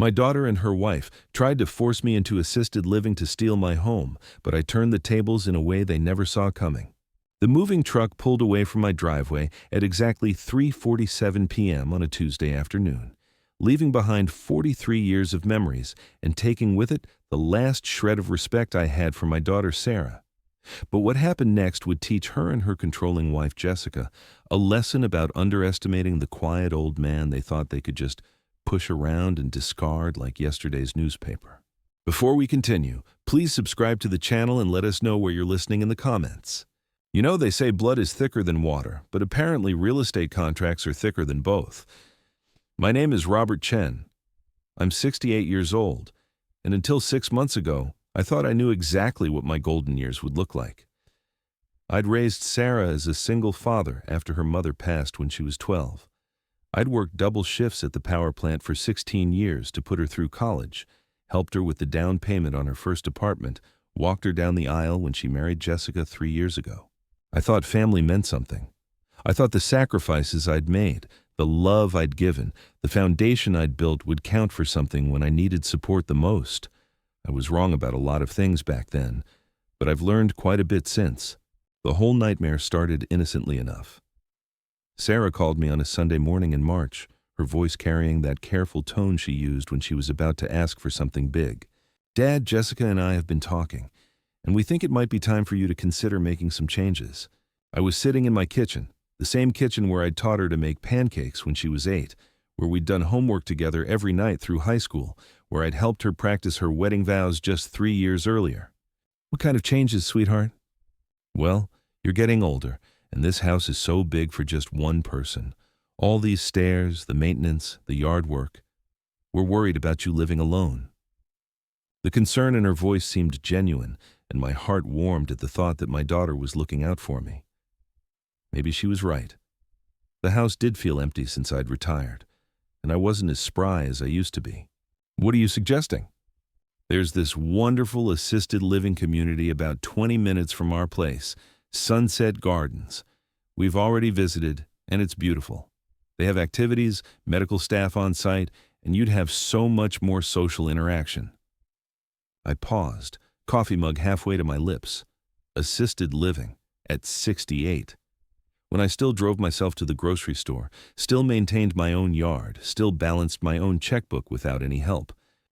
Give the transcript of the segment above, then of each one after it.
My daughter and her wife tried to force me into assisted living to steal my home, but I turned the tables in a way they never saw coming. The moving truck pulled away from my driveway at exactly 3:47 p.m. on a Tuesday afternoon, leaving behind 43 years of memories and taking with it the last shred of respect I had for my daughter Sarah. But what happened next would teach her and her controlling wife Jessica a lesson about underestimating the quiet old man they thought they could just push around and discard like yesterday's newspaper. Before we continue, please subscribe to the channel and let us know where you're listening in the comments. You know, they say blood is thicker than water, but apparently real estate contracts are thicker than both. My name is Robert Chen. I'm 68 years old, and until 6 months ago, I thought I knew exactly what my golden years would look like. I'd raised Sarah as a single father after her mother passed when she was 12. I'd worked double shifts at the power plant for 16 years to put her through college, helped her with the down payment on her first apartment, walked her down the aisle when she married Jessica 3 years ago. I thought family meant something. I thought the sacrifices I'd made, the love I'd given, the foundation I'd built would count for something when I needed support the most. I was wrong about a lot of things back then, but I've learned quite a bit since. The whole nightmare started innocently enough. Sarah called me on a Sunday morning in March, her voice carrying that careful tone she used when she was about to ask for something big. "Dad, Jessica and I have been talking, and we think it might be time for you to consider making some changes." I was sitting in my kitchen, the same kitchen where I'd taught her to make pancakes when she was 8, where we'd done homework together every night through high school, where I'd helped her practice her wedding vows just 3 years earlier. "What kind of changes, sweetheart?" "Well, you're getting older, and this house is so big for just one person. All these stairs, the maintenance, the yard work. We're worried about you living alone." The concern in her voice seemed genuine, and my heart warmed at the thought that my daughter was looking out for me. Maybe she was right. The house did feel empty since I'd retired, and I wasn't as spry as I used to be. "What are you suggesting?" "There's this wonderful assisted living community about 20 minutes from our place, Sunset Gardens. We've already visited, and it's beautiful. They have activities, medical staff on site, and you'd have so much more social interaction." I paused, coffee mug halfway to my lips. Assisted living, at 68. When I still drove myself to the grocery store, still maintained my own yard, still balanced my own checkbook without any help.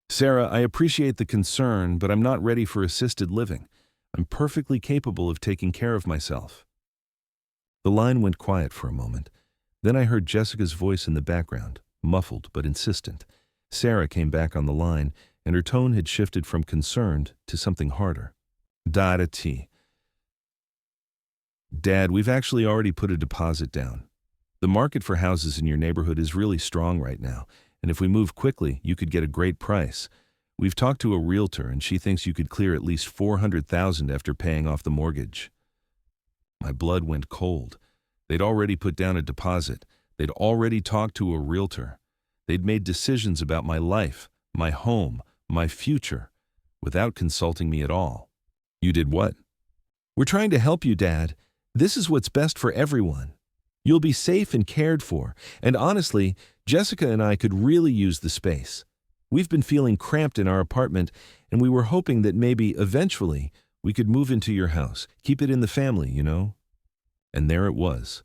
"Sarah, I appreciate the concern, but I'm not ready for assisted living. I'm perfectly capable of taking care of myself." The line went quiet for a moment. Then I heard Jessica's voice in the background, muffled but insistent. Sarah came back on the line, and her tone had shifted from concerned to something harder. "Da-da-T. Dad, we've actually already put a deposit down. The market for houses in your neighborhood is really strong right now, and if we move quickly, you could get a great price. We've talked to a realtor, and she thinks you could clear at least $400,000 after paying off the mortgage." My blood went cold. They'd already put down a deposit. They'd already talked to a realtor. They'd made decisions about my life, my home, my future, without consulting me at all. "You did what?" "We're trying to help you, Dad. This is what's best for everyone. You'll be safe and cared for, and honestly, Jessica and I could really use the space. We've been feeling cramped in our apartment, and we were hoping that maybe, eventually, we could move into your house, keep it in the family, you know." And there it was.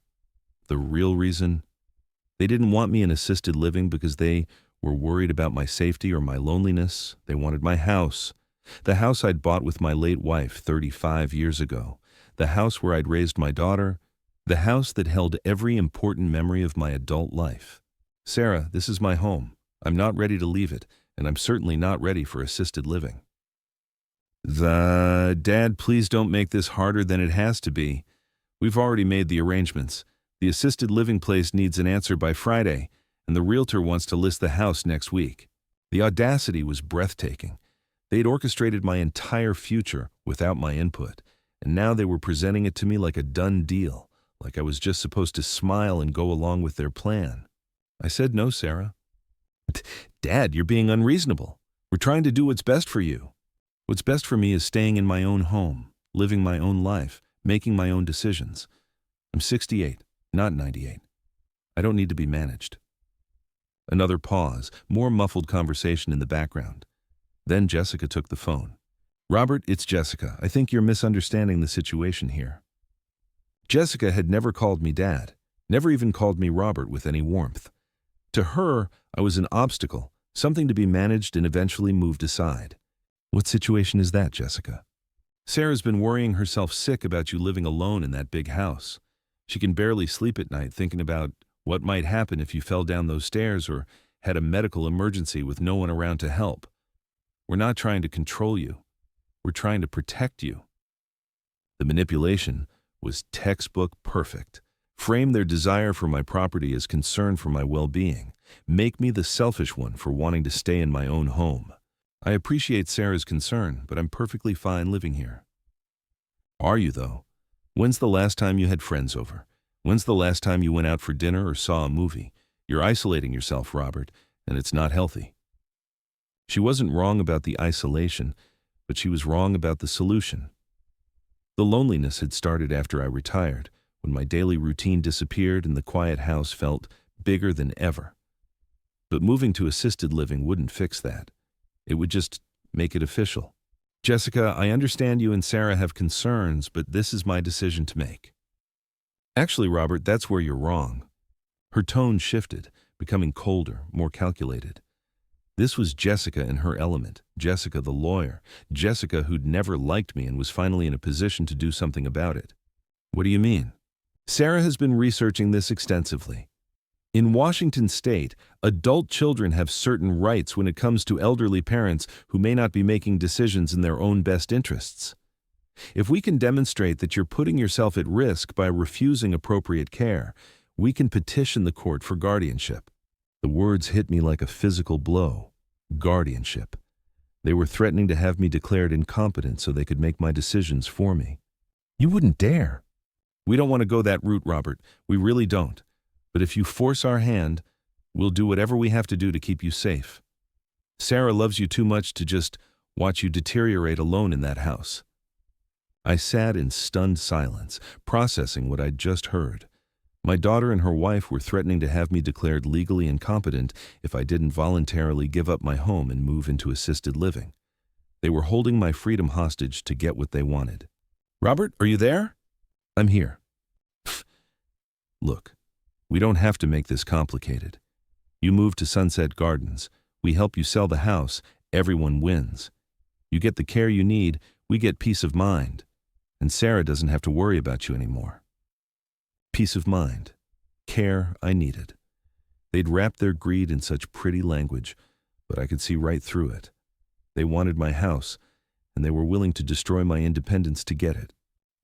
The real reason. They didn't want me in assisted living because they were worried about my safety or my loneliness. They wanted my house. The house I'd bought with my late wife 35 years ago. The house where I'd raised my daughter. The house that held every important memory of my adult life. "Sarah, this is my home. I'm not ready to leave it, and I'm certainly not ready for assisted living." "Dad, please don't make this harder than it has to be. We've already made the arrangements. The assisted living place needs an answer by Friday, and the realtor wants to list the house next week." The audacity was breathtaking. They'd orchestrated my entire future without my input, and now they were presenting it to me like a done deal, like I was just supposed to smile and go along with their plan. I said no, Sarah. "Dad, you're being unreasonable. We're trying to do what's best for you." "What's best for me is staying in my own home, living my own life, making my own decisions. I'm 68, not 98. I don't need to be managed." Another pause, more muffled conversation in the background. Then Jessica took the phone. "Robert, it's Jessica. I think you're misunderstanding the situation here." Jessica had never called me Dad, never even called me Robert with any warmth. To her, I was an obstacle, something to be managed and eventually moved aside. "What situation is that, Jessica?" "Sarah's been worrying herself sick about you living alone in that big house. She can barely sleep at night thinking about what might happen if you fell down those stairs or had a medical emergency with no one around to help. We're not trying to control you. We're trying to protect you." The manipulation was textbook perfect. Frame their desire for my property as concern for my well-being. Make me the selfish one for wanting to stay in my own home. "I appreciate Sarah's concern, but I'm perfectly fine living here." "Are you, though? When's the last time you had friends over? When's the last time you went out for dinner or saw a movie? You're isolating yourself, Robert, and it's not healthy." She wasn't wrong about the isolation, but she was wrong about the solution. The loneliness had started after I retired, when my daily routine disappeared and the quiet house felt bigger than ever. But moving to assisted living wouldn't fix that. It would just make it official. "Jessica, I understand you and Sarah have concerns, but this is my decision to make." "Actually, Robert, that's where you're wrong." Her tone shifted, becoming colder, more calculated. This was Jessica in her element, Jessica the lawyer, Jessica who'd never liked me and was finally in a position to do something about it. "What do you mean?" "Sarah has been researching this extensively. In Washington state, adult children have certain rights when it comes to elderly parents who may not be making decisions in their own best interests. If we can demonstrate that you're putting yourself at risk by refusing appropriate care, we can petition the court for guardianship." The words hit me like a physical blow. Guardianship. They were threatening to have me declared incompetent so they could make my decisions for me. "You wouldn't dare." "We don't want to go that route, Robert. We really don't. But if you force our hand, we'll do whatever we have to do to keep you safe. Sarah loves you too much to just watch you deteriorate alone in that house." I sat in stunned silence, processing what I'd just heard. My daughter and her wife were threatening to have me declared legally incompetent if I didn't voluntarily give up my home and move into assisted living. They were holding my freedom hostage to get what they wanted. "Robert, are you there?" "I'm here." "Look, we don't have to make this complicated. You move to Sunset Gardens. We help you sell the house. Everyone wins. You get the care you need. We get peace of mind. And Sarah doesn't have to worry about you anymore." Peace of mind. Care I needed. They'd wrapped their greed in such pretty language, but I could see right through it. They wanted my house, and they were willing to destroy my independence to get it.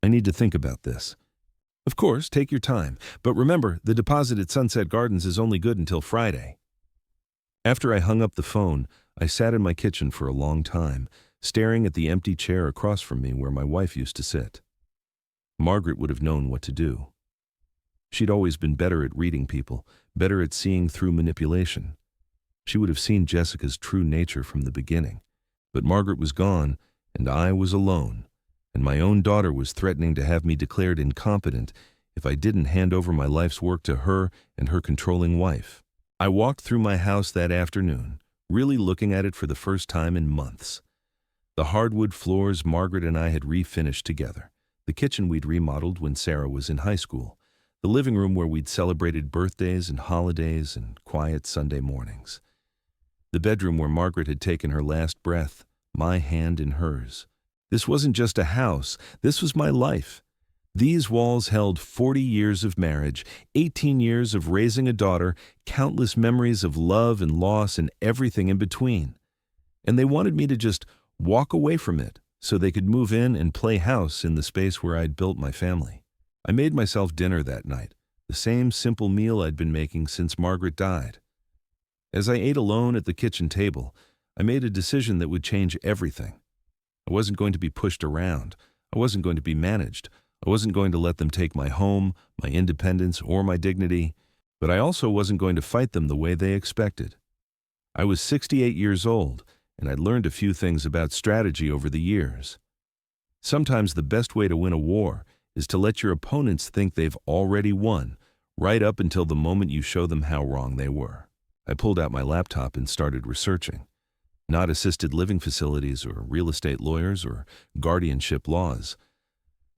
"I need to think about this." "Of course, take your time. But remember, the deposit at Sunset Gardens is only good until Friday." After I hung up the phone, I sat in my kitchen for a long time, staring at the empty chair across from me where my wife used to sit. Margaret would have known what to do. She'd always been better at reading people, better at seeing through manipulation. She would have seen Jessica's true nature from the beginning. But Margaret was gone, and I was alone, and my own daughter was threatening to have me declared incompetent if I didn't hand over my life's work to her and her controlling wife. I walked through my house that afternoon, really looking at it for the first time in months. The hardwood floors Margaret and I had refinished together, the kitchen we'd remodeled when Sarah was in high school, the living room where we'd celebrated birthdays and holidays and quiet Sunday mornings. The bedroom where Margaret had taken her last breath, my hand in hers. This wasn't just a house, this was my life. These walls held 40 years of marriage, 18 years of raising a daughter, countless memories of love and loss and everything in between. And they wanted me to just walk away from it so they could move in and play house in the space where I'd built my family. I made myself dinner that night, the same simple meal I'd been making since Margaret died. As I ate alone at the kitchen table, I made a decision that would change everything. I wasn't going to be pushed around. I wasn't going to be managed. I wasn't going to let them take my home, my independence, or my dignity, but I also wasn't going to fight them the way they expected. I was 68 years old, and I'd learned a few things about strategy over the years. Sometimes the best way to win a war is to let your opponents think they've already won, right up until the moment you show them how wrong they were. I pulled out my laptop and started researching. Not assisted living facilities or real estate lawyers or guardianship laws.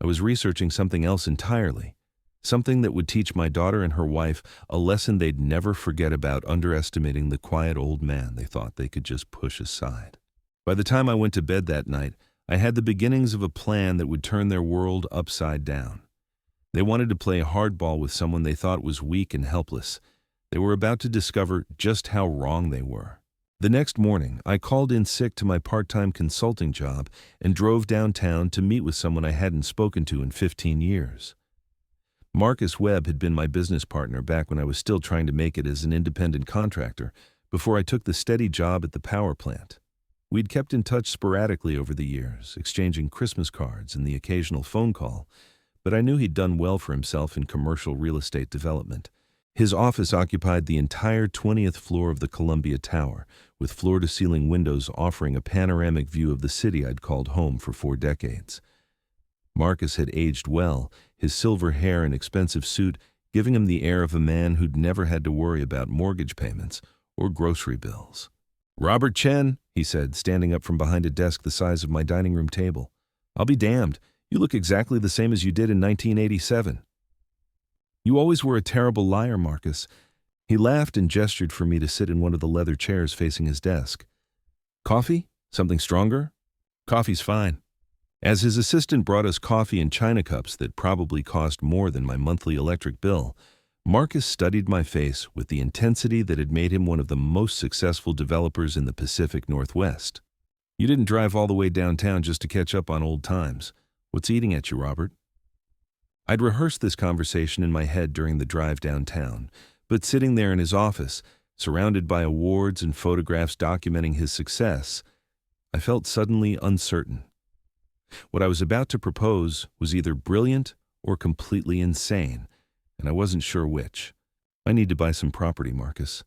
I was researching something else entirely. Something that would teach my daughter and her wife a lesson they'd never forget about underestimating the quiet old man they thought they could just push aside. By the time I went to bed that night, I had the beginnings of a plan that would turn their world upside down. They wanted to play hardball with someone they thought was weak and helpless. They were about to discover just how wrong they were. The next morning, I called in sick to my part-time consulting job and drove downtown to meet with someone I hadn't spoken to in 15 years. Marcus Webb had been my business partner back when I was still trying to make it as an independent contractor, before I took the steady job at the power plant. We'd kept in touch sporadically over the years, exchanging Christmas cards and the occasional phone call, but I knew he'd done well for himself in commercial real estate development. His office occupied the entire 20th floor of the Columbia Tower, with floor-to-ceiling windows offering a panoramic view of the city I'd called home for 4 decades. Marcus had aged well, his silver hair and expensive suit giving him the air of a man who'd never had to worry about mortgage payments or grocery bills. "Robert Chen," he said, standing up from behind a desk the size of my dining room table. "I'll be damned. You look exactly the same as you did in 1987. "You always were a terrible liar, Marcus." He laughed and gestured for me to sit in one of the leather chairs facing his desk. "Coffee? Something stronger?" "Coffee's fine." As his assistant brought us coffee in china cups that probably cost more than my monthly electric bill, Marcus studied my face with the intensity that had made him one of the most successful developers in the Pacific Northwest. "You didn't drive all the way downtown just to catch up on old times. What's eating at you, Robert?" I'd rehearsed this conversation in my head during the drive downtown, but sitting there in his office, surrounded by awards and photographs documenting his success, I felt suddenly uncertain. What I was about to propose was either brilliant or completely insane, and I wasn't sure which. "I need to buy some property, Marcus.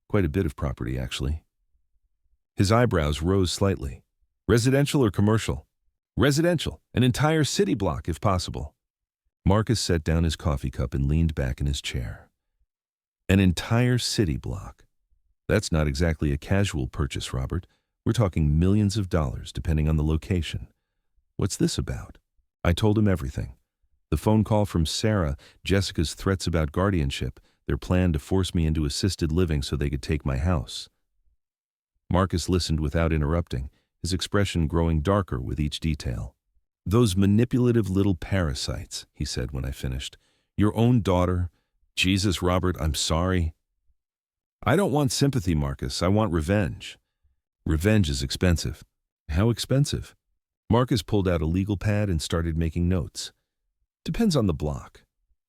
Quite a bit of property, actually." His eyebrows rose slightly. "Residential or commercial?" "Residential. An entire city block, if possible." Marcus set down his coffee cup and leaned back in his chair. "An entire city block. That's not exactly a casual purchase, Robert. We're talking millions of dollars, depending on the location. What's this about?" I told him everything. The phone call from Sarah, Jessica's threats about guardianship, their plan to force me into assisted living so they could take my house. Marcus listened without interrupting, his expression growing darker with each detail. "Those manipulative little parasites," he said when I finished. "Your own daughter. Jesus, Robert, I'm sorry." "I don't want sympathy, Marcus. I want revenge." "Revenge is expensive." "How expensive?" Marcus pulled out a legal pad and started making notes. "Depends on the block.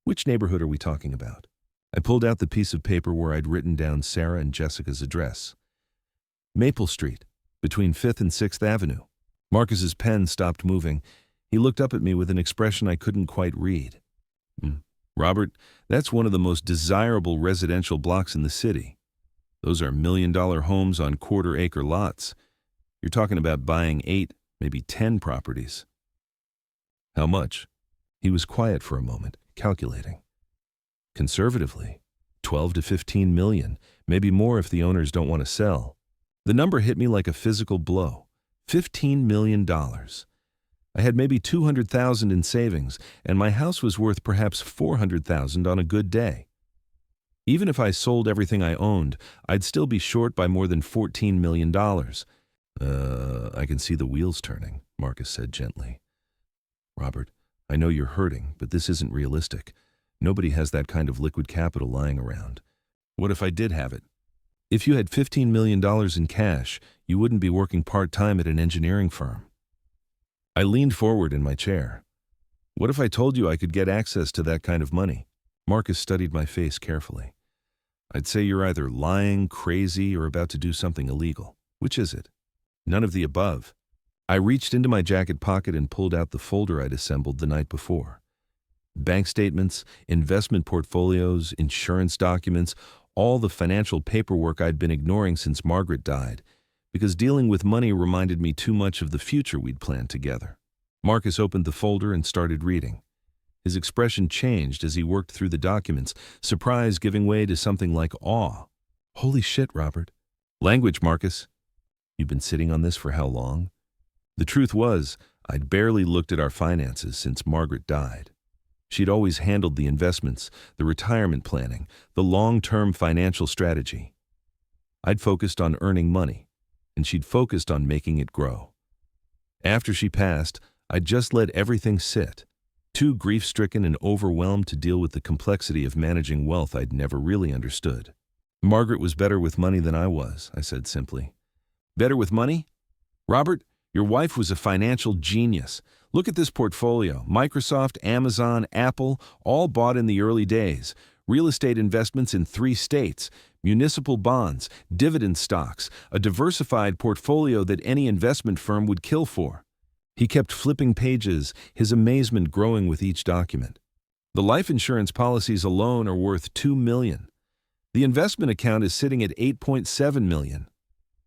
Which neighborhood are we talking about?" I pulled out the piece of paper where I'd written down Sarah and Jessica's address. "Maple Street, between 5th and 6th Avenue." Marcus's pen stopped moving. He looked up at me with an expression I couldn't quite read. "Robert, that's one of the most desirable residential blocks in the city. Those are million-dollar homes on quarter-acre lots. You're talking about buying 8, maybe 10 properties." "How much?" He was quiet for a moment, calculating. "Conservatively, 12 to 15 million, maybe more if the owners don't want to sell." The number hit me like a physical blow. $15 million. I had maybe 200,000 in savings, and my house was worth perhaps 400,000 on a good day. Even if I sold everything I owned, I'd still be short by more than $14 million. I can see the wheels turning," Marcus said gently. "Robert, I know you're hurting, but this isn't realistic. Nobody has that kind of liquid capital lying around. What if I did have it? If you had $15 million in cash, you wouldn't be working part-time at an engineering firm." I leaned forward in my chair. "What if I told you I could get access to that kind of money?" Marcus studied my face carefully. "I'd say you're either lying, crazy, or about to do something illegal. Which is it?" "None of the above." I reached into my jacket pocket and pulled out the folder I'd assembled the night before. Bank statements, investment portfolios, insurance documents, all the financial paperwork I'd been ignoring since Margaret died, because dealing with money reminded me too much of the future we'd planned together. Marcus opened the folder and started reading. His expression changed as he worked through the documents, surprise giving way to something like awe. Holy shit, Robert. Language, Marcus. You've been sitting on this for how long? The truth was, I'd barely looked at our finances since Margaret died. She'd always handled the investments, the retirement planning, the long-term financial strategy. I'd focused on earning money, and she'd focused on making it grow. After she passed, I'd just let everything sit, too grief-stricken and overwhelmed to deal with the complexity of managing wealth I'd never really understood. Margaret was better with money than I was, I said simply. Better with money? Robert, your wife was a financial genius. Look at this portfolio. Microsoft, Amazon, Apple, all bought in the early days. Real estate investments in 3 states, municipal bonds, dividend stocks, a diversified portfolio that any investment firm would kill for. He kept flipping pages, his amazement growing with each document. The life insurance policies alone are worth $2 million. The investment account is sitting at $8.7 million.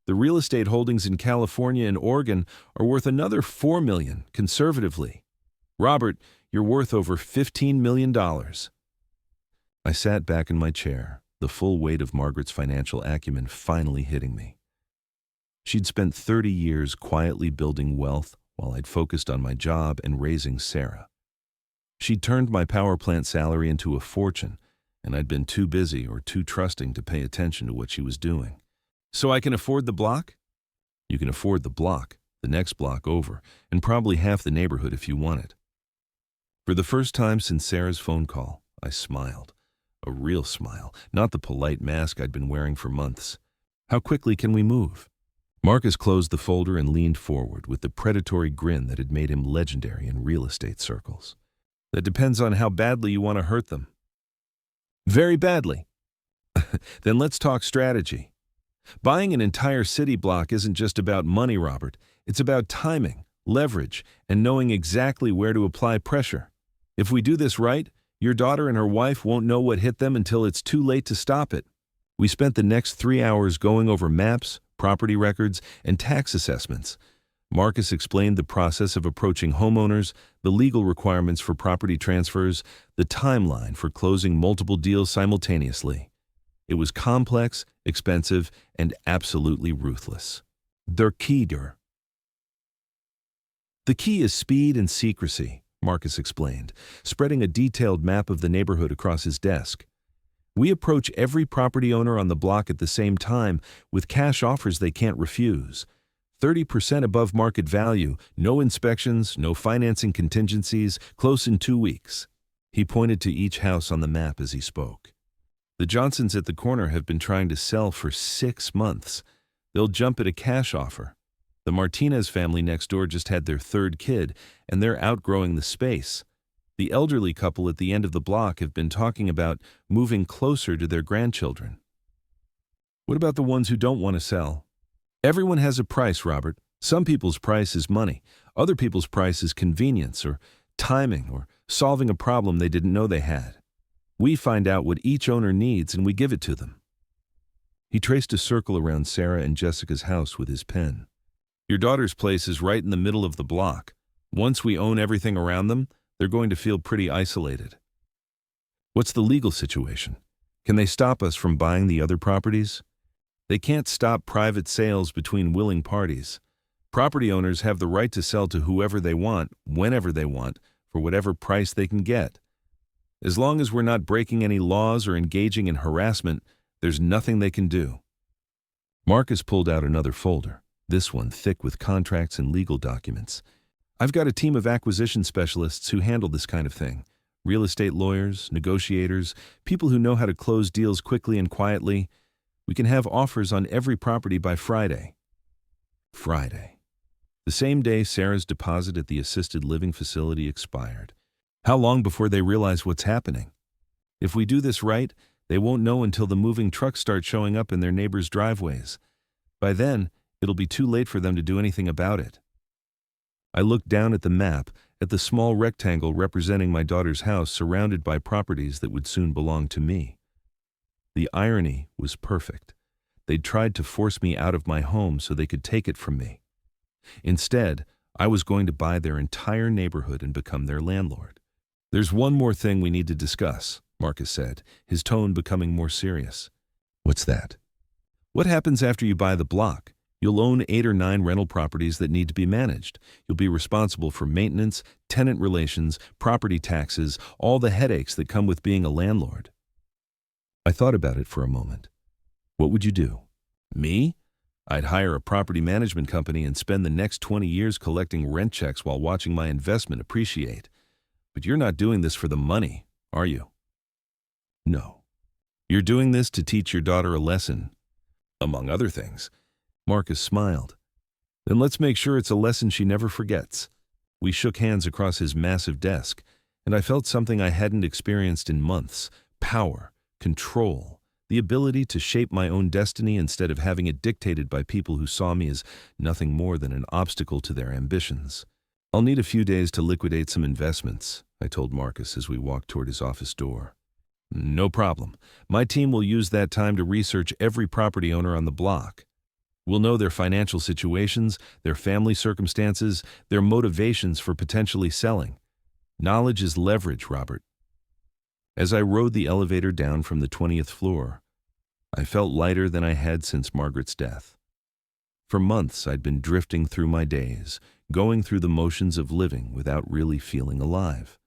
The real estate holdings in California and Oregon are worth another $4 million, conservatively. Robert, you're worth over $15 million. I sat back in my chair, the full weight of Margaret's financial acumen finally hitting me. She'd spent 30 years quietly building wealth while I'd focused on my job and raising Sarah. She'd turned my power plant salary into a fortune, and I'd been too busy or too trusting to pay attention to what she was doing. So I can afford the block? You can afford the block, the next block over, and probably half the neighborhood if you want it. For the first time since Sarah's phone call, I smiled. A real smile, not the polite mask I'd been wearing for months. How quickly can we move? Marcus closed the folder and leaned forward with the predatory grin that had made him legendary in real estate circles. That depends on how badly you want to hurt them. Very badly. Then let's talk strategy. Buying an entire city block isn't just about money, Robert. It's about timing, leverage, and knowing exactly where to apply pressure. If we do this right, your daughter and her wife won't know what hit them until it's too late to stop it. We spent the next 3 hours going over maps, property records, and tax assessments. Marcus explained the process of approaching homeowners, the legal requirements for property transfers, the timeline for closing multiple deals simultaneously. It was complex, expensive, and absolutely ruthless. The key is speed and secrecy, Marcus explained, spreading a detailed map of the neighborhood across his desk. We approach every property owner on the block at the same time with cash offers they can't refuse. 30% above market value, no inspections, no financing contingencies, close in 2 weeks. He pointed to each house on the map as he spoke. The Johnsons at the corner have been trying to sell for 6 months. They'll jump at a cash offer. The Martinez family next door just had their 3rd kid, and they're outgrowing the space. The elderly couple at the end of the block have been talking about moving closer to their grandchildren. What about the ones who don't want to sell? Everyone has a price, Robert. Some people's price is money. Other people's price is convenience or timing or solving a problem they didn't know they had. We find out what each owner needs and we give it to them. He traced a circle around Sarah and Jessica's house with his pen. Your daughter's place is right in the middle of the block. Once we own everything around them, they're going to feel pretty isolated. What's the legal situation? Can they stop us from buying the other properties? They can't stop private sales between willing parties. Property owners have the right to sell to whoever they want, whenever they want, for whatever price they can get. As long as we're not breaking any laws or engaging in harassment, there's nothing they can do. Marcus pulled out another folder, this one thick with contracts and legal documents. I've got a team of acquisition specialists who handle this kind of thing. Real estate lawyers, negotiators, people who know how to close deals quickly and quietly. We can have offers on every property by Friday. Friday. The same day Sarah's deposit at the assisted living facility expired. How long before they realize what's happening? If we do this right, they won't know until the moving trucks start showing up in their neighbors' driveways. By then, it'll be too late for them to do anything about it. I looked down at the map, at the small rectangle representing my daughter's house surrounded by properties that would soon belong to me. The irony was perfect. They'd tried to force me out of my home so they could take it from me. Instead, I was going to buy their entire neighborhood and become their landlord. There's one more thing we need to discuss, Marcus said, his tone becoming more serious. What's that? What happens after you buy the block? You'll own 8 or 9 rental properties that need to be managed. You'll be responsible for maintenance, tenant relations, property taxes, all the headaches that come with being a landlord. I thought about it for a moment. What would you do? Me? I'd hire a property management company and spend the next 20 years collecting rent checks while watching my investment appreciate. But you're not doing this for the money, are you? No. You're doing this to teach your daughter a lesson, among other things. Marcus smiled. Then let's make sure it's a lesson she never forgets. We shook hands across his massive desk, and I felt something I hadn't experienced in months: power, control, the ability to shape my own destiny instead of having it dictated by people who saw me as nothing more than an obstacle to their ambitions. I'll need a few days to liquidate some investments, I told Marcus as we walked toward his office door. No problem. My team will use that time to research every property owner on the block. We'll know their financial situations, their family circumstances, their motivations for potentially selling. Knowledge is leverage, Robert. As I rode the elevator down from the 20th floor, I felt lighter than I had since Margaret's death. For months, I'd been drifting through my days, going through the motions of living without really feeling alive.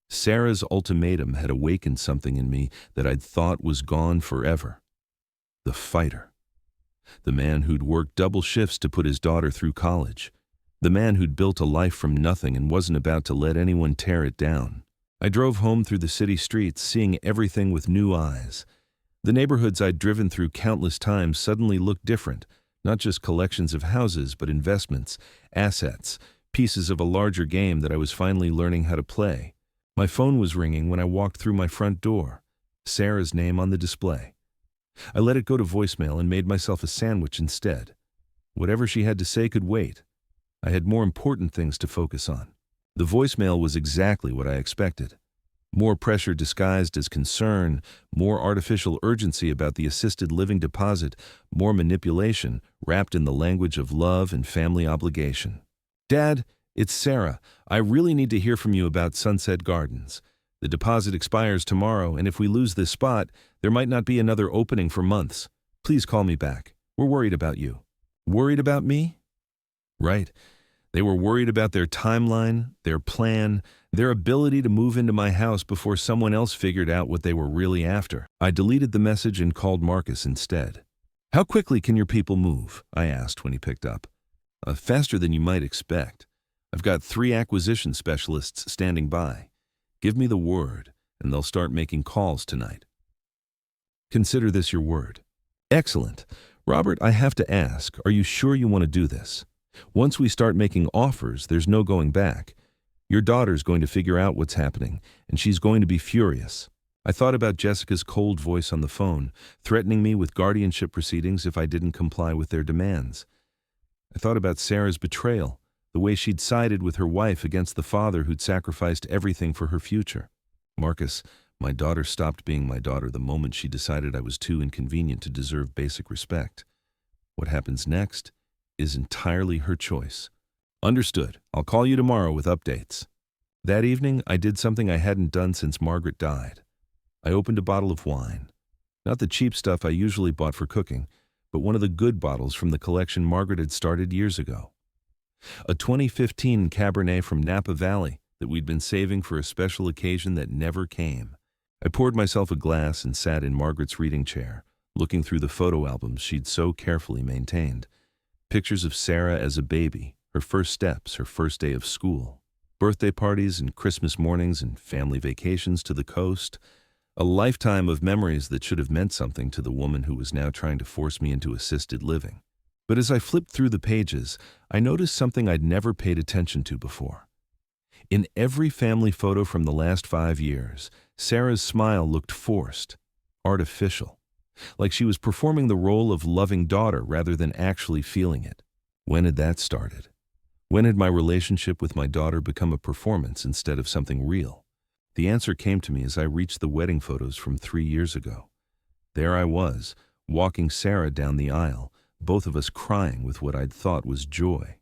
Sarah's ultimatum had awakened something in me that I'd thought was gone forever. The fighter. The man who'd worked double shifts to put his daughter through college. The man who'd built a life from nothing and wasn't about to let anyone tear it down. I drove home through the city streets, seeing everything with new eyes. The neighborhoods I'd driven through countless times suddenly looked different, not just collections of houses, but investments, assets, pieces of a larger game that I was finally learning how to play. My phone was ringing when I walked through my front door. Sarah's name on the display. I let it go to voicemail and made myself a sandwich instead. Whatever she had to say could wait. I had more important things to focus on. The voicemail was exactly what I expected. More pressure disguised as concern, more artificial urgency about the assisted living deposit, more manipulation wrapped in the language of love and family obligation. Dad, it's Sarah. I really need to hear from you about Sunset Gardens. The deposit expires tomorrow, and if we lose this spot, there might not be another opening for months. Please call me back. We're worried about you. Worried about me? Right. They were worried about their timeline, their plan, their ability to move into my house before someone else figured out what they were really after. I deleted the message and called Marcus instead. How quickly can your people move? I asked when he picked up. Faster than you might expect. I've got 3 acquisition specialists standing by. Give me the word, and they'll start making calls tonight. Consider this your word. Excellent. Robert, I have to ask, are you sure you want to do this? Once we start making offers, there's no going back. Your daughter's going to figure out what's happening, and she's going to be furious. I thought about Jessica's cold voice on the phone, threatening me with guardianship proceedings if I didn't comply with their demands. I thought about Sarah's betrayal, the way she'd sided with her wife against the father who'd sacrificed everything for her future. Marcus, my daughter stopped being my daughter the moment she decided I was too inconvenient to deserve basic respect. What happens next is entirely her choice. Understood. I'll call you tomorrow with updates. That evening, I did something I hadn't done since Margaret died. I opened a bottle of wine. Not the cheap stuff I usually bought for cooking, but one of the good bottles from the collection Margaret had started years ago. A 2015 Cabernet from Napa Valley that we'd been saving for a special occasion that never came. I poured myself a glass and sat in Margaret's reading chair, looking through the photo albums she'd so carefully maintained. Pictures of Sarah as a baby, her first steps, her first day of school, birthday parties and Christmas mornings and family vacations to the coast. A lifetime of memories that should have meant something to the woman who was now trying to force me into assisted living. But as I flipped through the pages, I noticed something I'd never paid attention to before. In every family photo from the last 5 years, Sarah's smile looked forced, artificial, like she was performing the role of loving daughter rather than actually feeling it. When had that started? When had my relationship with my daughter become a performance instead of something real? The answer came to me as I reached the wedding photos from 3 years ago. There I was, walking Sarah down the aisle, both of us crying with what I'd thought was joy.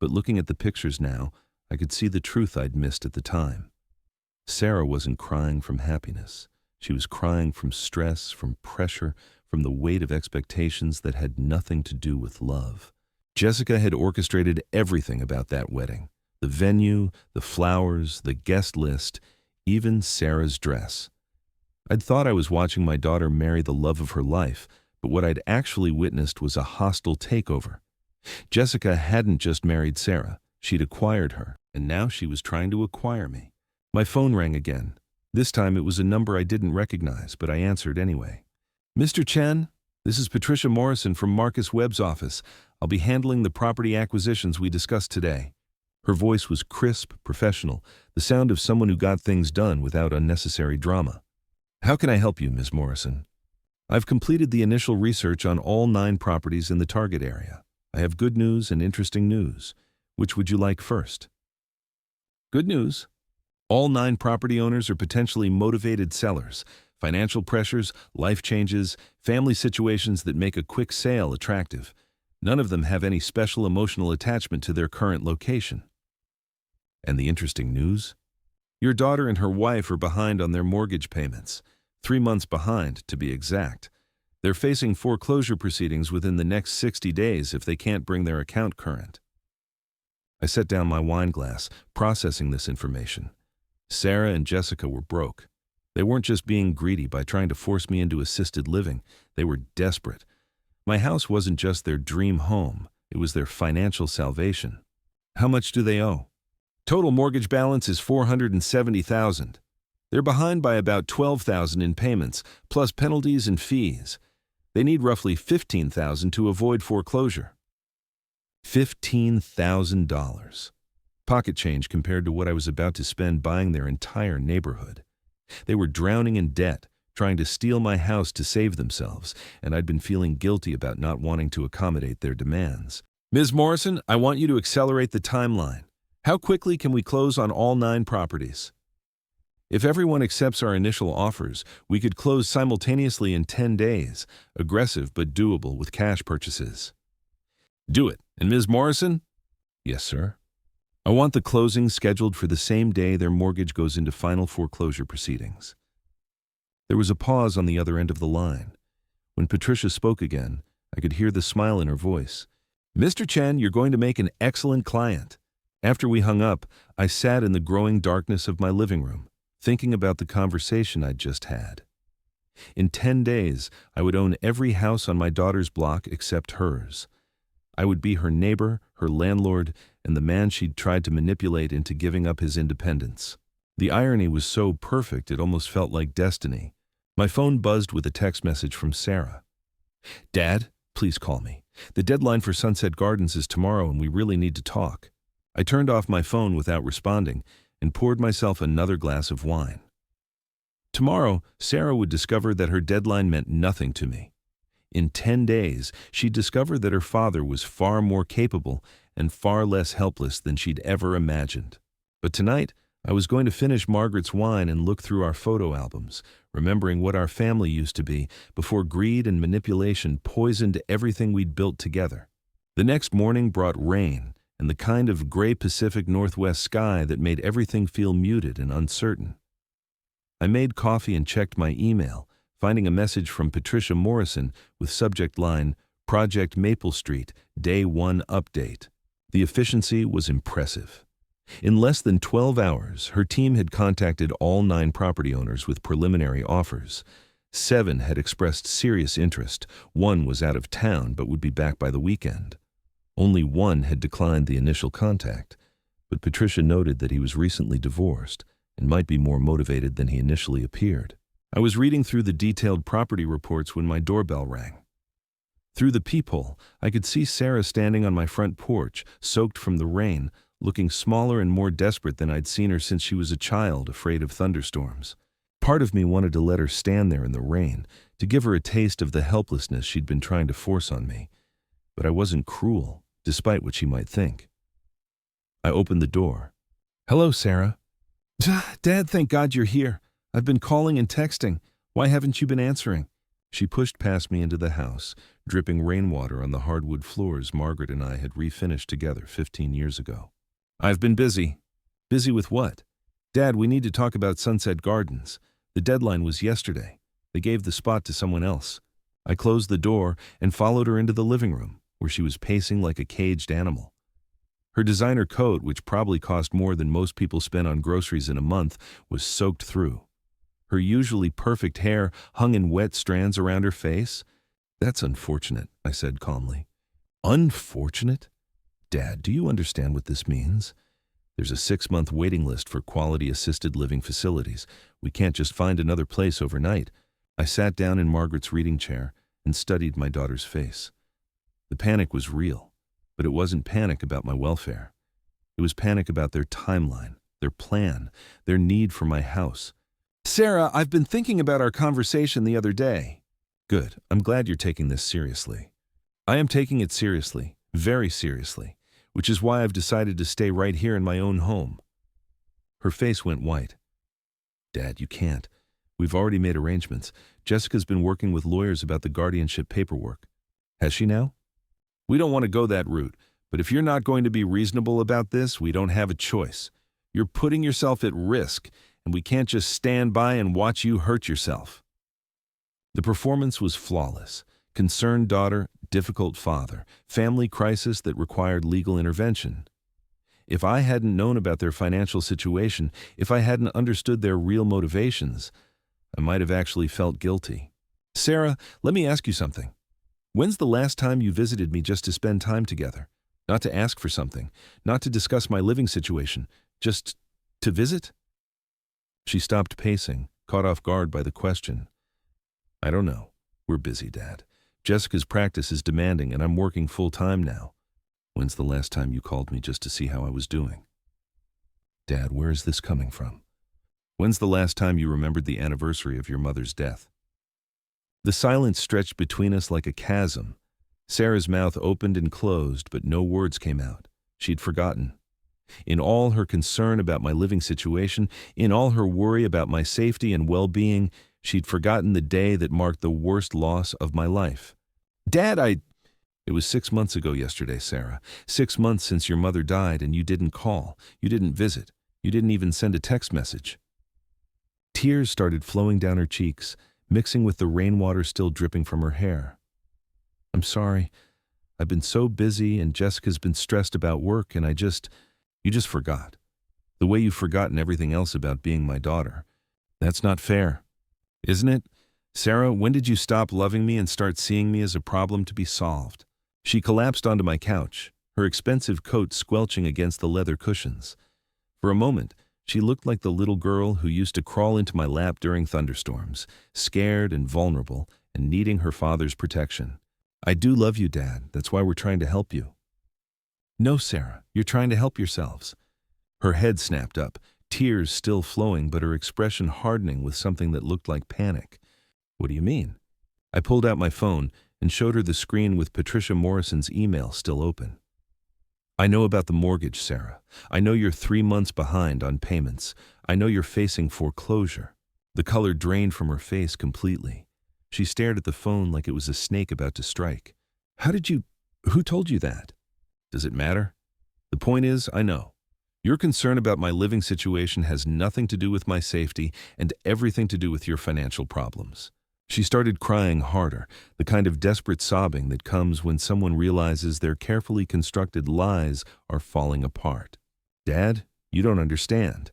But looking at the pictures now, I could see the truth I'd missed at the time. Sarah wasn't crying from happiness. She was crying from stress, from pressure, from the weight of expectations that had nothing to do with love. Jessica had orchestrated everything about that wedding: the venue, the flowers, the guest list, even Sarah's dress. I'd thought I was watching my daughter marry the love of her life, but what I'd actually witnessed was a hostile takeover. Jessica hadn't just married Sarah, she'd acquired her, and now she was trying to acquire me. My phone rang again. This time it was a number I didn't recognize, but I answered anyway. "Mr. Chen, this is Patricia Morrison from Marcus Webb's office. I'll be handling the property acquisitions we discussed today." Her voice was crisp, professional, the sound of someone who got things done without unnecessary drama. "How can I help you, Ms. Morrison?" "I've completed the initial research on all 9 properties in the target area. I have good news and interesting news. Which would you like first?" "Good news. All 9 property owners are potentially motivated sellers. Financial pressures, life changes, family situations that make a quick sale attractive. None of them have any special emotional attachment to their current location." "And the interesting news? Your daughter and her wife are behind on their mortgage payments. 3 months behind, to be exact. They're facing foreclosure proceedings within the next 60 days if they can't bring their account current." I set down my wine glass, processing this information. Sarah and Jessica were broke. They weren't just being greedy by trying to force me into assisted living. They were desperate. My house wasn't just their dream home. It was their financial salvation. "How much do they owe?" "Total mortgage balance is $470,000. They're behind by about $12,000 in payments, plus penalties and fees. They need roughly $15,000 to avoid foreclosure." $15,000. Pocket change compared to what I was about to spend buying their entire neighborhood. They were drowning in debt, trying to steal my house to save themselves, and I'd been feeling guilty about not wanting to accommodate their demands. "Ms. Morrison, I want you to accelerate the timeline. How quickly can we close on all 9 properties?" "If everyone accepts our initial offers, we could close simultaneously in 10 days, aggressive but doable with cash purchases." "Do it. And Ms. Morrison?" "Yes, sir." "I want the closing scheduled for the same day their mortgage goes into final foreclosure proceedings." There was a pause on the other end of the line. When Patricia spoke again, I could hear the smile in her voice. "Mr. Chen, you're going to make an excellent client." After we hung up, I sat in the growing darkness of my living room, thinking about the conversation I'd just had. In 10 days, I would own every house on my daughter's block except hers. I would be her neighbor, her landlord, and the man she'd tried to manipulate into giving up his independence. The irony was so perfect it almost felt like destiny. My phone buzzed with a text message from Sarah. "Dad, please call me. The deadline for Sunset Gardens is tomorrow and we really need to talk." I turned off my phone without responding and poured myself another glass of wine. Tomorrow, Sarah would discover that her deadline meant nothing to me. In 10 days, she'd discover that her father was far more capable and far less helpless than she'd ever imagined. But tonight, I was going to finish Margaret's wine and look through our photo albums, remembering what our family used to be before greed and manipulation poisoned everything we'd built together. The next morning brought rain and the kind of gray Pacific Northwest sky that made everything feel muted and uncertain. I made coffee and checked my email, finding a message from Patricia Morrison with subject line, "Project Maple Street, Day 1 Update." The efficiency was impressive. In less than 12 hours, her team had contacted all 9 property owners with preliminary offers. 7 had expressed serious interest. 1 was out of town but would be back by the weekend. Only 1 had declined the initial contact, but Patricia noted that he was recently divorced and might be more motivated than he initially appeared. I was reading through the detailed property reports when my doorbell rang. Through the peephole, I could see Sarah standing on my front porch, soaked from the rain, looking smaller and more desperate than I'd seen her since she was a child, afraid of thunderstorms. Part of me wanted to let her stand there in the rain, to give her a taste of the helplessness she'd been trying to force on me. But I wasn't cruel, despite what she might think. I opened the door. "Hello, Sarah." "Dad, thank God you're here. I've been calling and texting. Why haven't you been answering?" She pushed past me into the house, dripping rainwater on the hardwood floors Margaret and I had refinished together 15 years ago. "I've been busy." "Busy with what?" "Dad, we need to talk about Sunset Gardens. The deadline was yesterday. They gave the spot to someone else." I closed the door and followed her into the living room, where she was pacing like a caged animal. Her designer coat, which probably cost more than most people spend on groceries in a month, was soaked through. Her usually perfect hair hung in wet strands around her face. "That's unfortunate," I said calmly. "Unfortunate? Dad, do you understand what this means? There's a 6-month waiting list for quality assisted living facilities. We can't just find another place overnight." I sat down in Margaret's reading chair and studied my daughter's face. The panic was real, but it wasn't panic about my welfare. It was panic about their timeline, their plan, their need for my house. "Sarah, I've been thinking about our conversation the other day." "Good. I'm glad you're taking this seriously." "I am taking it seriously, very seriously, which is why I've decided to stay right here in my own home." Her face went white. "Dad, you can't. We've already made arrangements. Jessica's been working with lawyers about the guardianship paperwork." "Has she now?" "We don't want to go that route, but if you're not going to be reasonable about this, we don't have a choice. You're putting yourself at risk, and we can't just stand by and watch you hurt yourself." The performance was flawless. Concerned daughter, difficult father, family crisis that required legal intervention. If I hadn't known about their financial situation, if I hadn't understood their real motivations, I might have actually felt guilty. "Sarah, let me ask you something. When's the last time you visited me just to spend time together? Not to ask for something, not to discuss my living situation, just to visit?" She stopped pacing, caught off guard by the question. "I don't know. We're busy, Dad. Jessica's practice is demanding, and I'm working full-time now. When's the last time you called me just to see how I was doing?" "Dad, where is this coming from? When's the last time you remembered the anniversary of your mother's death?" The silence stretched between us like a chasm. Sarah's mouth opened and closed, but no words came out. She'd forgotten. In all her concern about my living situation, in all her worry about my safety and well-being, she'd forgotten the day that marked the worst loss of my life. "Dad, It was 6 months ago yesterday, Sarah. 6 months since your mother died, and you didn't call. You didn't visit. You didn't even send a text message." Tears started flowing down her cheeks, mixing with the rainwater still dripping from her hair. "I'm sorry. I've been so busy, and Jessica's been stressed about work, and you just forgot. The way you've forgotten everything else about being my daughter. That's not fair. Isn't it? Sarah, when did you stop loving me and start seeing me as a problem to be solved?" She collapsed onto my couch, her expensive coat squelching against the leather cushions. For a moment, she looked like the little girl who used to crawl into my lap during thunderstorms, scared and vulnerable and needing her father's protection. "I do love you, Dad. That's why we're trying to help you." "No, Sarah, you're trying to help yourselves." Her head snapped up, tears still flowing, but her expression hardening with something that looked like panic. "What do you mean?" I pulled out my phone and showed her the screen with Patricia Morrison's email still open. "I know about the mortgage, Sarah. I know you're 3 months behind on payments. I know you're facing foreclosure." The color drained from her face completely. She stared at the phone like it was a snake about to strike. Who told you that?" "Does it matter? The point is, I know. Your concern about my living situation has nothing to do with my safety and everything to do with your financial problems." She started crying harder, the kind of desperate sobbing that comes when someone realizes their carefully constructed lies are falling apart. "Dad, you don't understand.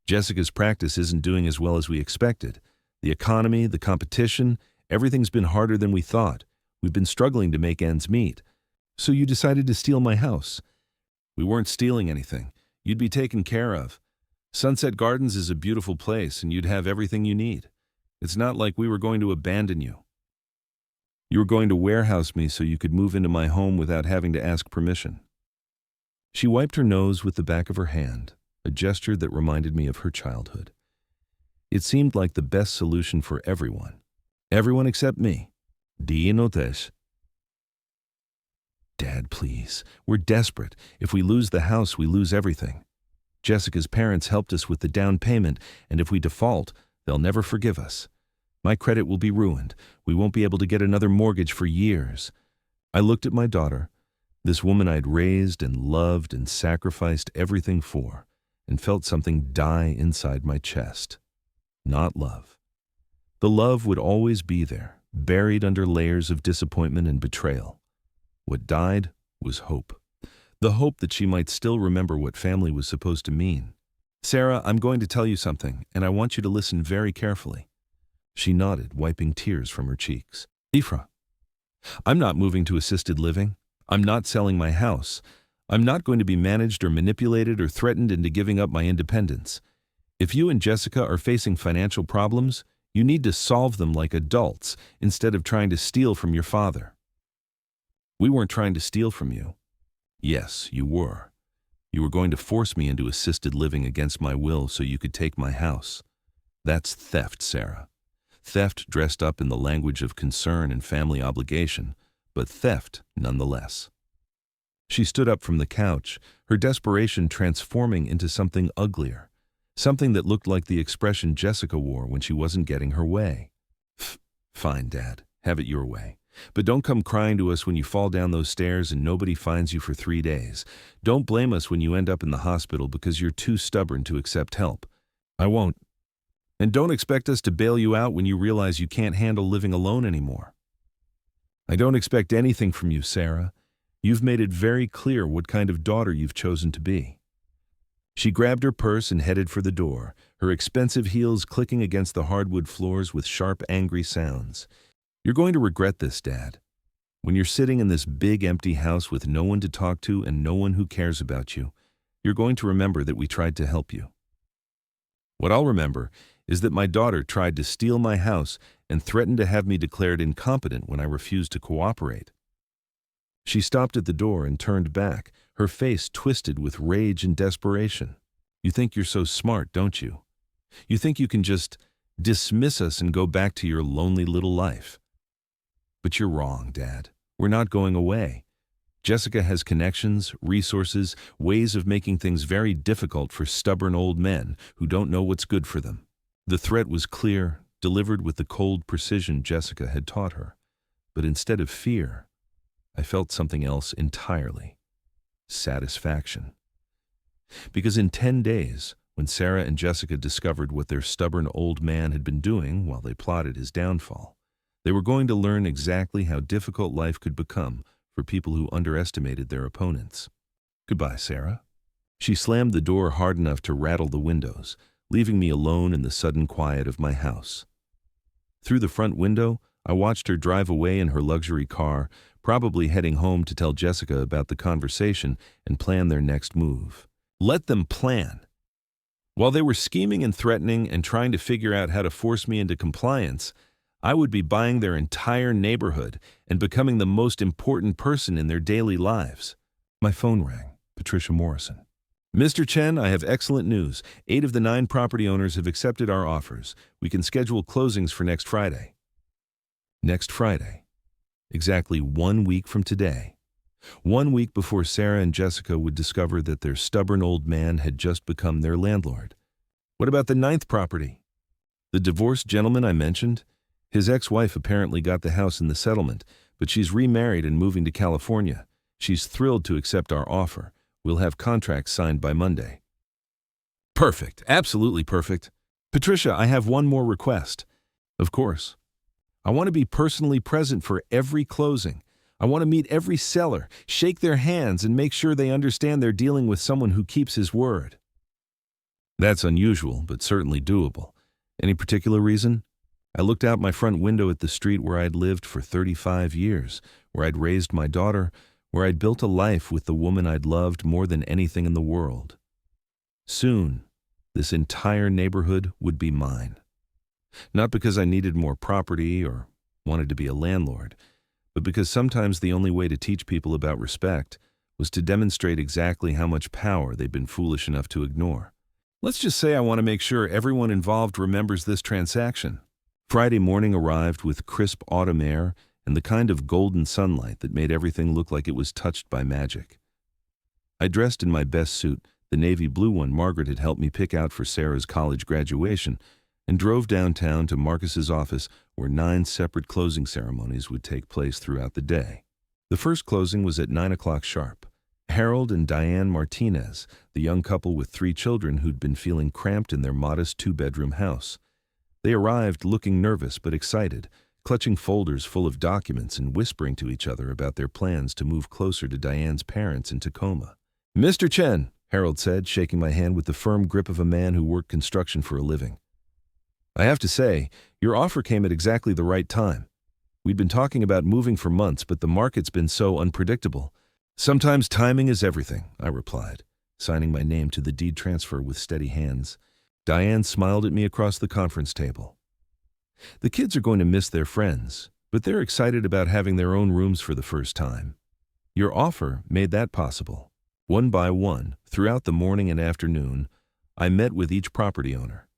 Jessica's practice isn't doing as well as we expected. The economy, the competition, everything's been harder than we thought. We've been struggling to make ends meet. So you decided to steal my house." "We weren't stealing anything. You'd be taken care of. Sunset Gardens is a beautiful place, and you'd have everything you need. It's not like we were going to abandon you. You were going to warehouse me so you could move into my home without having to ask permission." She wiped her nose with the back of her hand, a gesture that reminded me of her childhood. It seemed like the best solution for everyone. Everyone except me. Do you notice? "Dad, please. We're desperate. If we lose the house, we lose everything. Jessica's parents helped us with the down payment, and if we default, they'll never forgive us. My credit will be ruined. We won't be able to get another mortgage for years." I looked at my daughter, this woman I'd raised and loved and sacrificed everything for, and felt something die inside my chest. Not love. The love would always be there, buried under layers of disappointment and betrayal. What died was hope. The hope that she might still remember what family was supposed to mean. "Sarah, I'm going to tell you something, and I want you to listen very carefully." She nodded, wiping tears from her cheeks. "Ifra, I'm not moving to assisted living. I'm not selling my house. I'm not going to be managed or manipulated or threatened into giving up my independence. If you and Jessica are facing financial problems, you need to solve them like adults instead of trying to steal from your father." "We weren't trying to steal from you." "Yes, you were. You were going to force me into assisted living against my will so you could take my house. That's theft, Sarah. Theft dressed up in the language of concern and family obligation, but theft nonetheless." She stood up from the couch, her desperation transforming into something uglier, something that looked like the expression Jessica wore when she wasn't getting her way. "Fine, Dad, have it your way. But don't come crying to us when you fall down those stairs and nobody finds you for 3 days. Don't blame us when you end up in the hospital because you're too stubborn to accept help. I won't. And don't expect us to bail you out when you realize you can't handle living alone anymore. I don't expect anything from you, Sarah. You've made it very clear what kind of daughter you've chosen to be." She grabbed her purse and headed for the door, her expensive heels clicking against the hardwood floors with sharp, angry sounds. "You're going to regret this, Dad. When you're sitting in this big, empty house with no one to talk to and no one who cares about you, you're going to remember that we tried to help you. What I'll remember is that my daughter tried to steal my house and threatened to have me declared incompetent when I refused to cooperate." She stopped at the door and turned back, her face twisted with rage and desperation. "You think you're so smart, don't you? You think you can just dismiss us and go back to your lonely little life. But you're wrong, Dad. We're not going away. Jessica has connections, resources, ways of making things very difficult for stubborn old men who don't know what's good for them." The threat was clear, delivered with the cold precision Jessica had taught her. But instead of fear, I felt something else entirely: satisfaction. Because in 10 days, when Sarah and Jessica discovered what their stubborn old man had been doing while they plotted his downfall, they were going to learn exactly how difficult life could become for people who underestimated their opponents. "Goodbye, Sarah." She slammed the door hard enough to rattle the windows, leaving me alone in the sudden quiet of my house. Through the front window, I watched her drive away in her luxury car, probably heading home to tell Jessica about the conversation and plan their next move. Let them plan. While they were scheming and threatening and trying to figure out how to force me into compliance, I would be buying their entire neighborhood and becoming the most important person in their daily lives. My phone rang. Patricia Morrison. "Mr. Chen, I have excellent news. 8 of the 9 property owners have accepted our offers. We can schedule closings for next Friday." Next Friday. Exactly 1 week from today. 1 week before Sarah and Jessica would discover that their stubborn old man had just become their landlord. What about the 9th property? The divorced gentleman I mentioned? His ex-wife apparently got the house in the settlement, but she's remarried and moving to California. She's thrilled to accept our offer. We'll have contracts signed by Monday. Perfect. Absolutely perfect. Patricia, I have one more request. Of course. I want to be personally present for every closing. I want to meet every seller, shake their hands, and make sure they understand they're dealing with someone who keeps his word. That's unusual, but certainly doable. Any particular reason? I looked out my front window at the street where I'd lived for 35 years, where I'd raised my daughter, where I'd built a life with the woman I'd loved more than anything in the world. Soon, this entire neighborhood would be mine. Not because I needed more property or wanted to be a landlord, but because sometimes the only way to teach people about respect was to demonstrate exactly how much power they'd been foolish enough to ignore. Let's just say I want to make sure everyone involved remembers this transaction. Friday morning arrived with crisp autumn air and the kind of golden sunlight that made everything look like it was touched by magic. I dressed in my best suit, the navy blue one Margaret had helped me pick out for Sarah's college graduation, and drove downtown to Marcus's office where 9 separate closing ceremonies would take place throughout the day. The first closing was at 9 o'clock sharp. Harold and Diane Martinez, the young couple with 3 children who'd been feeling cramped in their modest 2-bedroom house. They arrived looking nervous but excited, clutching folders full of documents and whispering to each other about their plans to move closer to Diane's parents in Tacoma. "Mr. Chen," Harold said, shaking my hand with the firm grip of a man who worked construction for a living. "I have to say, your offer came at exactly the right time. We'd been talking about moving for months, but the market's been so unpredictable." "Sometimes timing is everything," I replied, signing my name to the deed transfer with steady hands. Diane smiled at me across the conference table. "The kids are going to miss their friends, but they're excited about having their own rooms for the first time. Your offer made that possible." One by one, throughout the morning and afternoon, I met with each property owner.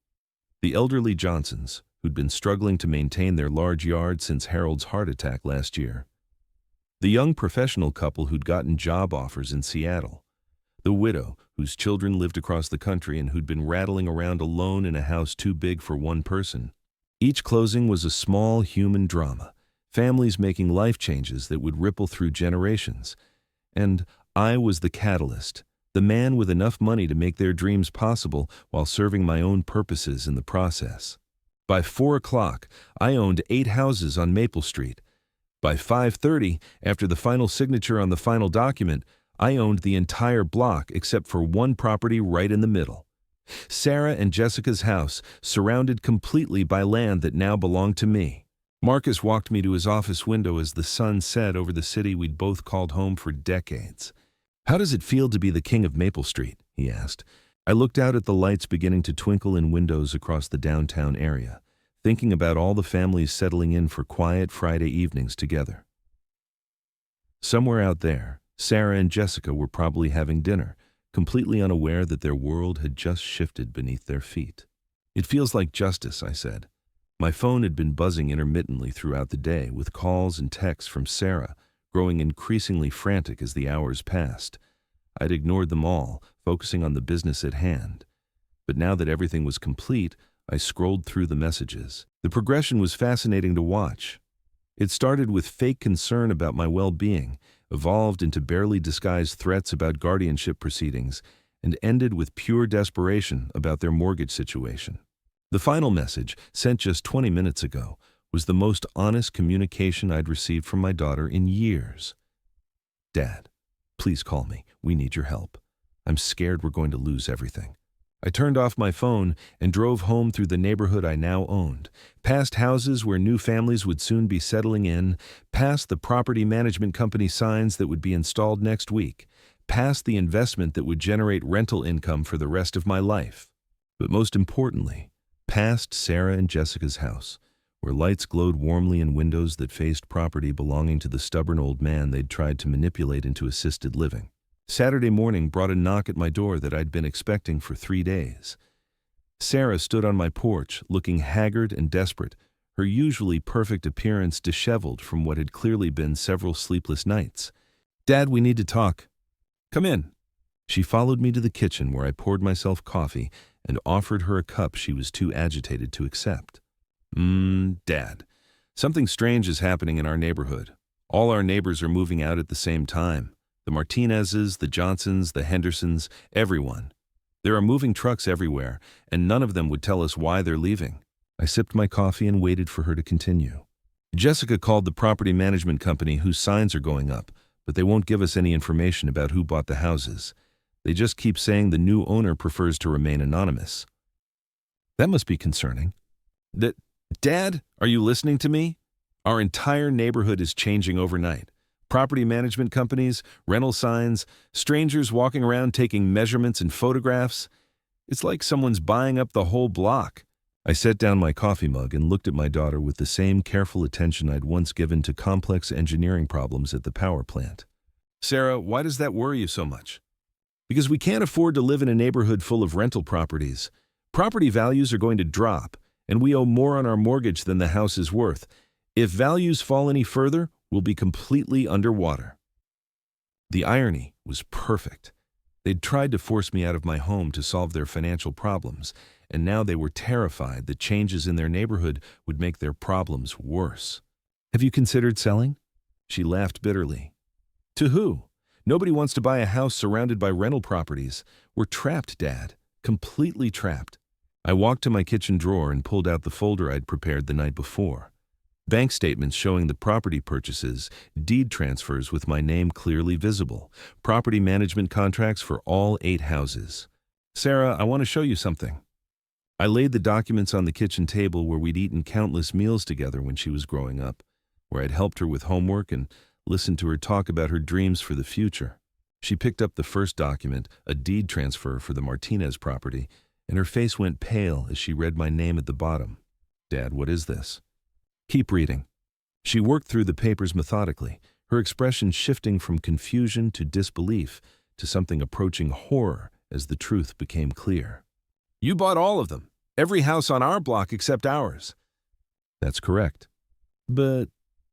The elderly Johnsons, who'd been struggling to maintain their large yard since Harold's heart attack last year. The young professional couple who'd gotten job offers in Seattle. The widow, whose children lived across the country and who'd been rattling around alone in a house too big for one person. Each closing was a small human drama, families making life changes that would ripple through generations. And I was the catalyst, the man with enough money to make their dreams possible while serving my own purposes in the process. By 4 o'clock, I owned 8 houses on Maple Street. By 5:30, after the final signature on the final document, I owned the entire block except for one property right in the middle. Sarah and Jessica's house, surrounded completely by land that now belonged to me. Marcus walked me to his office window as the sun set over the city we'd both called home for decades. "How does it feel to be the king of Maple Street?" he asked. I looked out at the lights beginning to twinkle in windows across the downtown area, thinking about all the families settling in for quiet Friday evenings together. Somewhere out there, Sarah and Jessica were probably having dinner, completely unaware that their world had just shifted beneath their feet. "It feels like justice," I said. My phone had been buzzing intermittently throughout the day, with calls and texts from Sarah, growing increasingly frantic as the hours passed. I'd ignored them all, focusing on the business at hand. But now that everything was complete, I scrolled through the messages. The progression was fascinating to watch. It started with fake concern about my well-being, evolved into barely disguised threats about guardianship proceedings, and ended with pure desperation about their mortgage situation. The final message, sent just 20 minutes ago, was the most honest communication I'd received from my daughter in years. "Dad, please call me. We need your help. I'm scared we're going to lose everything." I turned off my phone and drove home through the neighborhood I now owned, past houses where new families would soon be settling in, past the property management company signs that would be installed next week, past the investment that would generate rental income for the rest of my life. But most importantly, past Sarah and Jessica's house, where lights glowed warmly in windows that faced property belonging to the stubborn old man they'd tried to manipulate into assisted living. Saturday morning brought a knock at my door that I'd been expecting for 3 days. Sarah stood on my porch, looking haggard and desperate, her usually perfect appearance disheveled from what had clearly been several sleepless nights. "Dad, we need to talk." "Come in." She followed me to the kitchen where I poured myself coffee and offered her a cup she was too agitated to accept. Dad, something strange is happening in our neighborhood. All our neighbors are moving out at the same time. The Martinezes, the Johnsons, the Hendersons, everyone. There are moving trucks everywhere, and none of them would tell us why they're leaving." I sipped my coffee and waited for her to continue. "Jessica called the property management company whose signs are going up, but they won't give us any information about who bought the houses. They just keep saying the new owner prefers to remain anonymous." "That must be concerning." Dad, are you listening to me? Our entire neighborhood is changing overnight. Property management companies, rental signs, strangers walking around taking measurements and photographs. It's like someone's buying up the whole block." I set down my coffee mug and looked at my daughter with the same careful attention I'd once given to complex engineering problems at the power plant. "Sarah, why does that worry you so much?" "Because we can't afford to live in a neighborhood full of rental properties. Property values are going to drop, and we owe more on our mortgage than the house is worth. If values fall any further, we'll be completely underwater." The irony was perfect. They'd tried to force me out of my home to solve their financial problems, and now they were terrified that changes in their neighborhood would make their problems worse. "Have you considered selling?" She laughed bitterly. "To who? Nobody wants to buy a house surrounded by rental properties. We're trapped, Dad. Completely trapped." I walked to my kitchen drawer and pulled out the folder I'd prepared the night before. Bank statements showing the property purchases, deed transfers with my name clearly visible, property management contracts for all 8 houses. Sarah, I want to show you something. I laid the documents on the kitchen table where we'd eaten countless meals together when she was growing up, where I'd helped her with homework and listened to her talk about her dreams for the future. She picked up the first document, a deed transfer for the Martinez property, and her face went pale as she read my name at the bottom. Dad, what is this? Keep reading. She worked through the papers methodically, her expression shifting from confusion to disbelief to something approaching horror as the truth became clear. You bought all of them. Every house on our block except ours. That's correct. But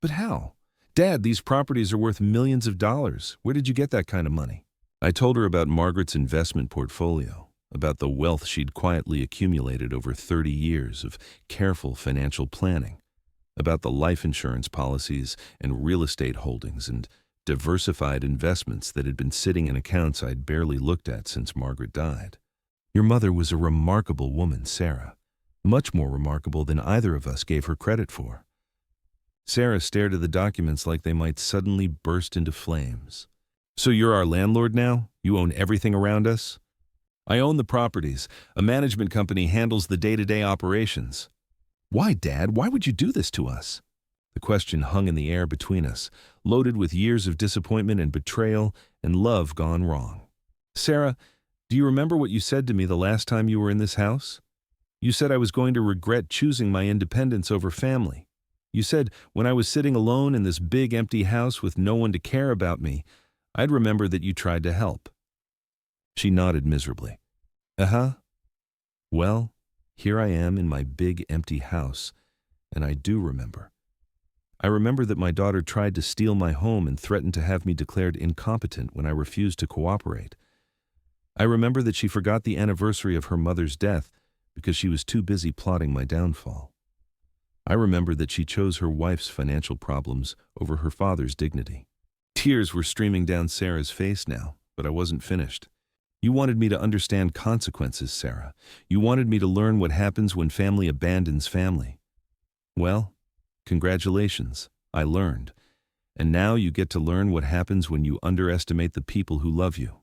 how? Dad, these properties are worth millions of dollars. Where did you get that kind of money? I told her about Margaret's investment portfolio, about the wealth she'd quietly accumulated over 30 years of careful financial planning, about the life insurance policies and real estate holdings and diversified investments that had been sitting in accounts I'd barely looked at since Margaret died. Your mother was a remarkable woman, Sarah, much more remarkable than either of us gave her credit for. Sarah stared at the documents like they might suddenly burst into flames. So you're our landlord now? You own everything around us? I own the properties. A management company handles the day-to-day operations. Why, Dad? Why would you do this to us? The question hung in the air between us, loaded with years of disappointment and betrayal and love gone wrong. Sarah, do you remember what you said to me the last time you were in this house? You said I was going to regret choosing my independence over family. You said when I was sitting alone in this big empty house with no one to care about me, I'd remember that you tried to help. She nodded miserably. Uh-huh. Well, here I am in my big empty house, and I do remember. I remember that my daughter tried to steal my home and threatened to have me declared incompetent when I refused to cooperate. I remember that she forgot the anniversary of her mother's death because she was too busy plotting my downfall. I remember that she chose her wife's financial problems over her father's dignity. Tears were streaming down Sarah's face now, but I wasn't finished. You wanted me to understand consequences, Sarah. You wanted me to learn what happens when family abandons family. Well, congratulations, I learned. And now you get to learn what happens when you underestimate the people who love you.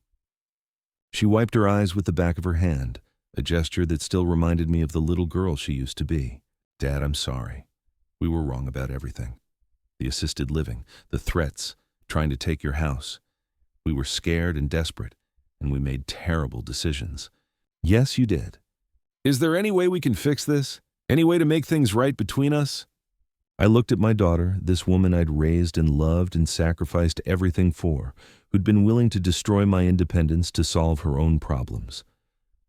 She wiped her eyes with the back of her hand, a gesture that still reminded me of the little girl she used to be. Dad, I'm sorry. We were wrong about everything. The assisted living, the threats, trying to take your house. We were scared and desperate, and we made terrible decisions. Yes, you did. Is there any way we can fix this? Any way to make things right between us? I looked at my daughter, this woman I'd raised and loved and sacrificed everything for, who'd been willing to destroy my independence to solve her own problems.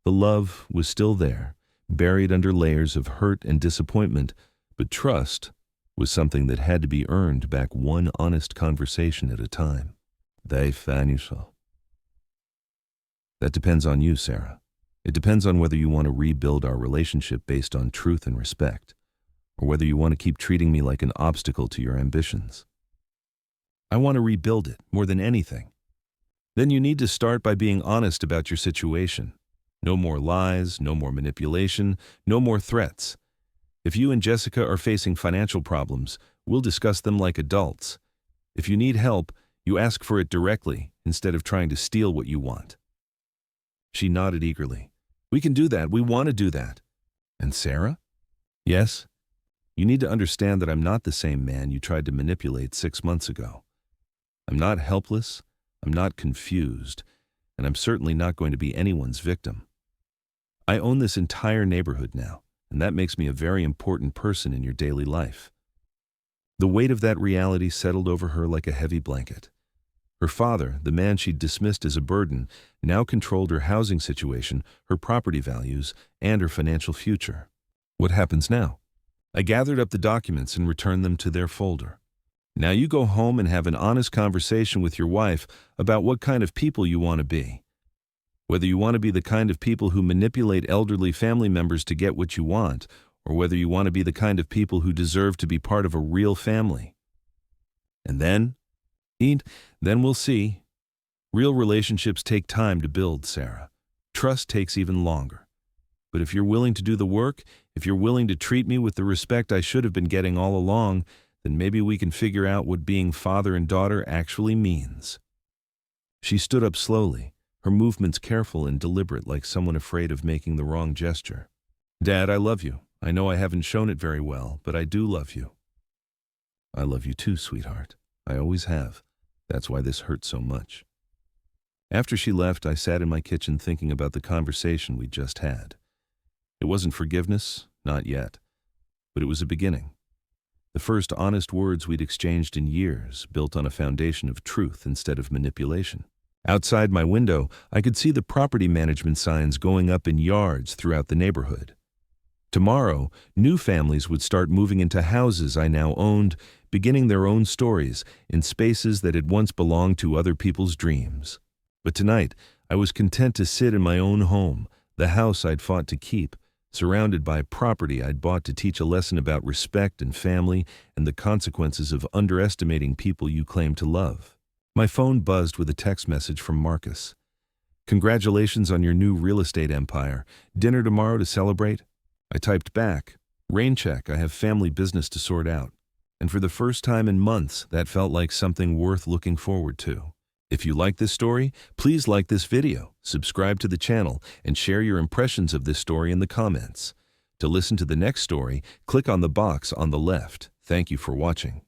The love was still there, buried under layers of hurt and disappointment, but trust was something that had to be earned back one honest conversation at a time. That depends on you, Sarah. It depends on whether you want to rebuild our relationship based on truth and respect, or whether you want to keep treating me like an obstacle to your ambitions. I want to rebuild it more than anything. Then you need to start by being honest about your situation. No more lies, no more manipulation, no more threats. If you and Jessica are facing financial problems, we'll discuss them like adults. If you need help, you ask for it directly instead of trying to steal what you want. She nodded eagerly. We can do that. We want to do that. And Sarah? Yes? You need to understand that I'm not the same man you tried to manipulate 6 months ago. I'm not helpless, I'm not confused, and I'm certainly not going to be anyone's victim. I own this entire neighborhood now, and that makes me a very important person in your daily life. The weight of that reality settled over her like a heavy blanket. Her father, the man she'd dismissed as a burden, now controlled her housing situation, her property values, and her financial future. What happens now? I gathered up the documents and returned them to their folder. Now you go home and have an honest conversation with your wife about what kind of people you want to be. Whether you want to be the kind of people who manipulate elderly family members to get what you want, or whether you want to be the kind of people who deserve to be part of a real family. And then we'll see. Real relationships take time to build, Sarah. Trust takes even longer. But if you're willing to do the work, If you're willing to treat me with the respect I should have been getting all along, then maybe we can figure out what being father and daughter actually means." She stood up slowly, her movements careful and deliberate, like someone afraid of making the wrong gesture. "Dad, I love you. I know I haven't shown it very well, but I do love you." "I love you too, sweetheart. I always have. That's why this hurts so much." After she left, I sat in my kitchen thinking about the conversation we'd just had. It wasn't forgiveness, not yet, but it was a beginning. The first honest words we'd exchanged in years, built on a foundation of truth instead of manipulation. Outside my window, I could see the property management signs going up in yards throughout the neighborhood. Tomorrow, new families would start moving into houses I now owned, beginning their own stories in spaces that had once belonged to other people's dreams. But tonight, I was content to sit in my own home, the house I'd fought to keep, surrounded by property I'd bought to teach a lesson about respect and family and the consequences of underestimating people you claim to love. My phone buzzed with a text message from Marcus. "Congratulations on your new real estate empire. Dinner tomorrow to celebrate?" I typed back, "Rain check, I have family business to sort out." And for the first time in months, that felt like something worth looking forward to. If you like this story, please like this video, subscribe to the channel, and share your impressions of this story in the comments. To listen to the next story, click on the box on the left. Thank you for watching.